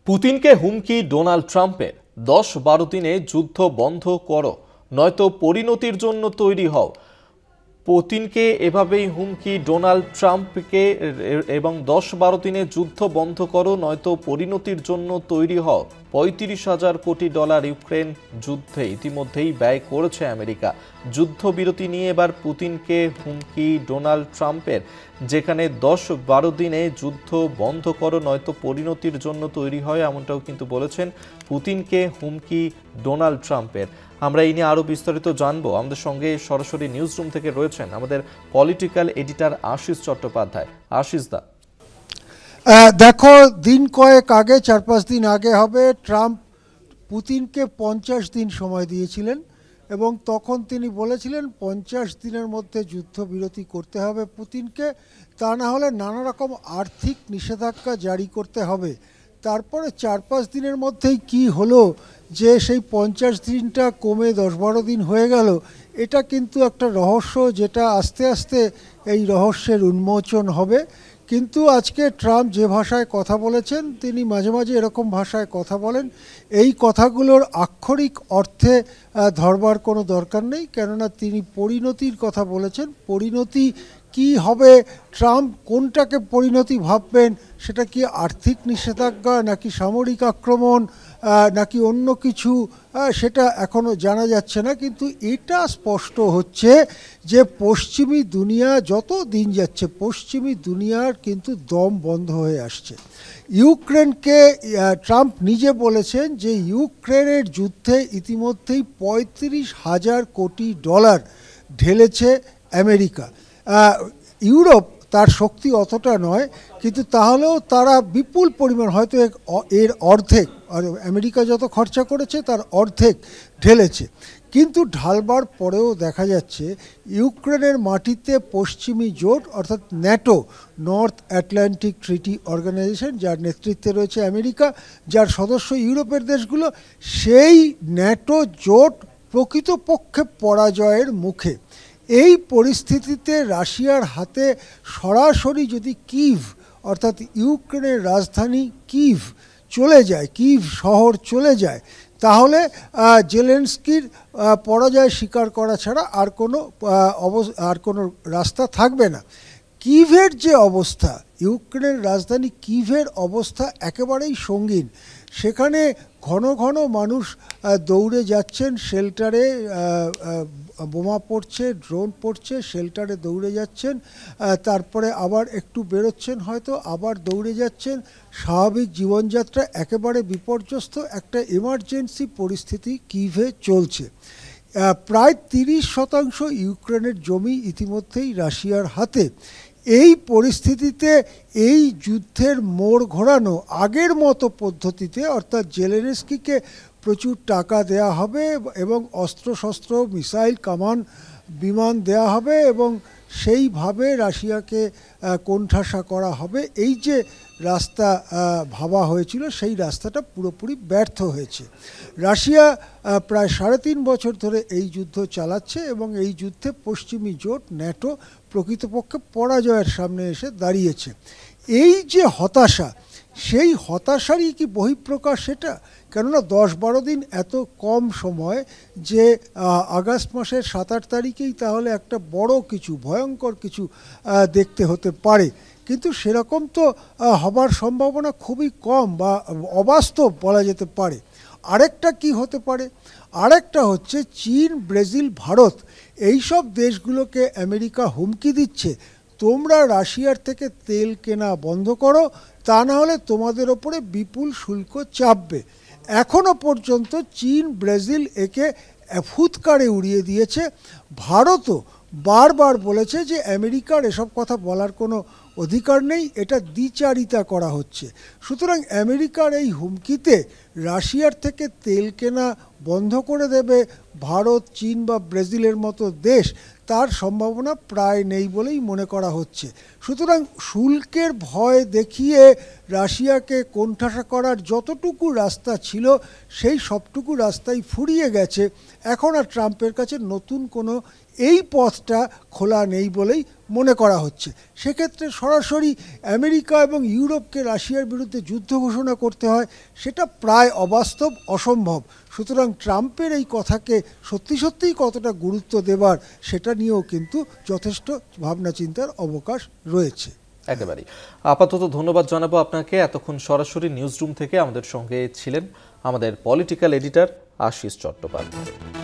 পুতিনকে হুমকি ডোনাল্ড ট্রাম্পের ১০-১২ দিনে যুদ্ধ বন্ধ করো, নয়তো পরিণতির জন্য তৈরি হও। পুতিনকে এভাবেই হুমকি ডোনাল্ড ট্রাম্পকে এবং ১০-১২ দিনে যুদ্ধ বন্ধ করো, নয়তো পরিণতির জন্য তৈরি হও। $৩৫,০০০ কোটি ইউক্রেন যুদ্ধে ইতিমধ্যেই ব্যয় করেছে আমেরিকা। যুদ্ধবিরতি নিয়ে এবার পুতিনকে হুমকি ডোনাল্ড ট্রাম্পের, যেখানে ১০-১২ দিনে যুদ্ধ বন্ধ করো নয়তো পরিণতির জন্য তৈরি হয়, এমনটাও কিন্তু বলেছেন পুতিনকে হুমকি ডোনাল্ড ট্রাম্পের। আমরা এই নিয়ে আরও বিস্তারিত জানবো। আমাদের সঙ্গে সরাসরি নিউজ রুম থেকে রয়েছেন আমাদের পলিটিক্যাল এডিটর আশিস চট্টোপাধ্যায়। আশিস দা, দেখো, দিন কয়েক আগে, ৪-৫ দিন আগে হবে, ট্রাম্প পুতিনকে ৫০ দিন সময় দিয়েছিলেন এবং তখন তিনি বলেছিলেন ৫০ দিনের মধ্যে যুদ্ধবিরতি করতে হবে পুতিনকে, তা না হলে নানা রকম আর্থিক নিষেধাজ্ঞা জারি করতে হবে। তারপরে ৪-৫ দিনের মধ্যেই কি হলো যে সেই ৫০ দিনটা কমে ১০-১২ দিন হয়ে গেল, এটা কিন্তু একটা রহস্য, যেটা আস্তে আস্তে এই রহস্যের উন্মোচন হবে। কিন্তু আজকে ট্রাম্প যে ভাষায় কথা বলেছেন, তিনি মাঝে মাঝে এরকম ভাষায় কথা বলেন, এই কথাগুলোর আক্ষরিক অর্থে ধরবার কোনো দরকার নেই, কেননা তিনি পরিণতির কথা বলেছেন। পরিণতি কি হবে, ট্রাম্প কোনটাকে পরিণতি ভাববেন, সেটা কি আর্থিক নিষেধাজ্ঞা নাকি সামরিক আক্রমণ নাকি অন্য কিছু, সেটা এখনও জানা যাচ্ছে না। কিন্তু এটা স্পষ্ট হচ্ছে যে পশ্চিমী দুনিয়া যত দিন যাচ্ছে, পশ্চিমী দুনিয়ার কিন্তু দম বন্ধ হয়ে আসছে। ইউক্রেনকে ট্রাম্প নিজে বলেছেন যে ইউক্রেনের যুদ্ধে ইতিমধ্যেই $৩৫,০০০ কোটি ঢেলেছে আমেরিকা। ইউরোপ তার শক্তি অতটা নয়, কিন্তু তাহলেও তারা বিপুল পরিমাণ, হয়তো এর অর্ধেক, আর আমেরিকা যত খরচা করেছে তার অর্ধেক ঢেলেছে। কিন্তু ঢালবার পরেও দেখা যাচ্ছে ইউক্রেনের মাটিতে পশ্চিমী জোট, অর্থাৎ NATO, north Atlantic treaty organization, যার নেতৃত্বে রয়েছে আমেরিকা, যার সদস্য ইউরোপের দেশগুলো, সেই ন্যাটো জোট প্রকৃতপক্ষে পরাজয়ের মুখে। এই পরিস্থিতিতে রাশিয়ার হাতে সরাসরি যদি কিভ, অর্থাৎ ইউক্রেনের রাজধানী কিভ চলে যায়, কিভ শহর চলে যায়, তাহলে জেলেনস্কির পরাজয় স্বীকার করা ছাড়া আর কোনো রাস্তা থাকবে না। কিভের যে অবস্থা, ইউক্রেনের রাজধানী কিভের অবস্থা একেবারেই সঙ্গীন। সেখানে ঘন ঘন মানুষ দৌড়ে যাচ্ছেন শেল্টারে, বোমা পড়ছে, ড্রোন পড়ছে, শেল্টারে দৌড়ে যাচ্ছেন, তারপরে আবার একটু বেরোচ্ছেন, হয়তো আবার দৌড়ে যাচ্ছেন। স্বাভাবিক জীবনযাত্রা একেবারে বিপর্যস্ত, একটা এমার্জেন্সি পরিস্থিতি কিভে চলছে। প্রায় ৩০% ইউক্রেনের জমি ইতিমধ্যেই রাশিয়ার হাতে। এই পরিস্থিতিতে এই যুদ্ধের মোড় ঘোরানো আগের মতো পদ্ধতিতে, অর্থাৎ জেলেনস্কিকে প্রচুর টাকা দেয়া হবে এবং অস্ত্রশস্ত্র, মিসাইল, কামান, বিমান দেয়া হবে এবং সেইভাবে রাশিয়াকে কোণঠাসা করা হবে, এই যে রাস্তা ভাবা হয়েছিল, সেই রাস্তাটা পুরোপুরি ব্যর্থ হয়েছে। রাশিয়া প্রায় ৩.৫ বছর ধরে এই যুদ্ধ চালাচ্ছে এবং এই যুদ্ধে পশ্চিমী জোট ন্যাটো প্রকৃতপক্ষে পরাজয়ের সামনে এসে দাঁড়িয়েছে। এই যে হতাশা, সেই হতাশারই কি বহিঃপ্রকাশ সেটা? কেননা ১০-১২ দিন এত কম সময়, যে আগস্ট মাসের ৭-৮ তারিখেই তাহলে একটা বড় কিছু, ভয়ঙ্কর কিছু দেখতে হতে পারে, কিন্তু সেরকম তো হবার সম্ভাবনা খুবই কম বা অবাস্তব বলা যেতে পারে। আরেকটা কি হতে পারে? আরেকটা হচ্ছে চীন, ব্রাজিল, ভারত, এইসব দেশগুলোকে আমেরিকা হুমকি দিচ্ছে, তোমরা রাশিয়ার থেকে তেল কেনা বন্ধ করো, তা না হলে তোমাদের ওপরে বিপুল শুল্ক চাপবে। এখনও পর্যন্ত চীন, ব্রাজিল একে ফুৎকারে উড়িয়ে দিয়েছে। ভারতও বারবার বলেছে যে আমেরিকার এসব কথা বলার কোনো অধিকার নেই, এটা দ্বিচারিতা করা হচ্ছে। সুতরাং আমেরিকার এই হুমকিতে রাশিয়ার থেকে তেল কেনা বন্ধ করে দেবে ভারত, চীন বা ব্রাজিলের মতো দেশ, তার সম্ভাবনা প্রায় নেই বলেই মনে করা হচ্ছে। সুতরাং শুল্কের ভয় দেখিয়ে রাশিয়াকে কোণঠাসা করার যতটুকু রাস্তা ছিল, সেই সবটুকু রাস্তাই ফুরিয়ে গেছে। এখন আর ট্রাম্পের কাছে নতুন কোনো এই পথটা খোলা নেই বলেই মনে করা হচ্ছে। সেক্ষেত্রে সরাসরি আমেরিকা এবং ইউরোপকে রাশিয়ার বিরুদ্ধে যুদ্ধ ঘোষণা করতে হয়, সেটা প্রায় অবাস্তব, অসম্ভব। সুতরাং ট্রাম্পের এই কথাকে সত্যি সত্যিই কতটা গুরুত্ব দেবার সেটা নিয়েও কিন্তু যথেষ্ট ভাবনা চিন্তার অবকাশ রয়েছে। একেবারেই। আপাতত ধন্যবাদ জানাবো আপনাকে। এতক্ষণ সরাসরি নিউজ রুম থেকে আমাদের সঙ্গে ছিলেন আমাদের পলিটিক্যাল এডিটর আশিস চট্টোপাধ্যায়।